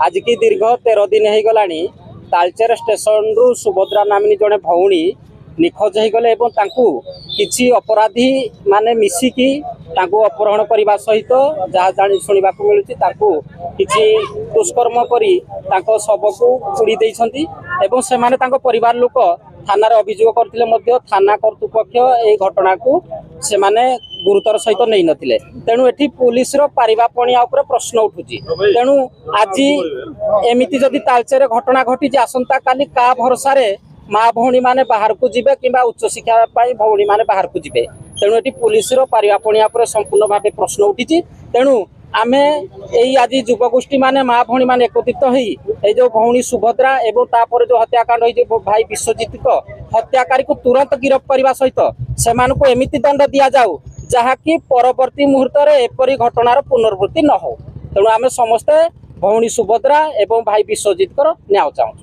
आज की दीर्घ 13 दिन हो गला तालचेर स्टेशन रु सुभद्रा नामिनी जड़े भौणी निखोज हो गले किसी अपराधी माने मिसिकी अपहरण करने सहित जहाँ जानी शुणा मिलूँ किसी दुष्कर्म करी शव को पुड़ी से परिवार लोक थाना अभियोग करते थाना कर्तृपक्ष ये घटना को से माने गुरुतर सहित नहीं नथिले। तेणु एठी पुलिस रो पारिबापणिया उपर प्रश्न उठुची। तेणु आज एमिति जदि तालचेर घटना घटी जे आसंता काली का भरोसा रे माँ भौणी माने बाहर को जिबे किंबा उच्च शिक्षा पाई भौणी माने बाहर को जिबे। तेणु एठी पुलिस रो पारिबापणिया उपर संपूर्ण भावे प्रश्न उठिची। तेणु आमे एई आज युवगोष्ठी माने माँ भौणी माने एकत्रित होई ए जो भौणी सुभद्रा एवं तापर जो हत्याकांड होई जो भाई विश्वजित को हत्याकारी को तुरंत गिरफ करने सहित से एमिति दंड दि जाऊ जहाँकि परवर्ती मुहूर्त में एपरी घटनार पुनरावृत्ति न हो। तेणु आमे समस्ते भौणी सुभद्रा एवं भाई विश्वजित न्याय चाहूँ।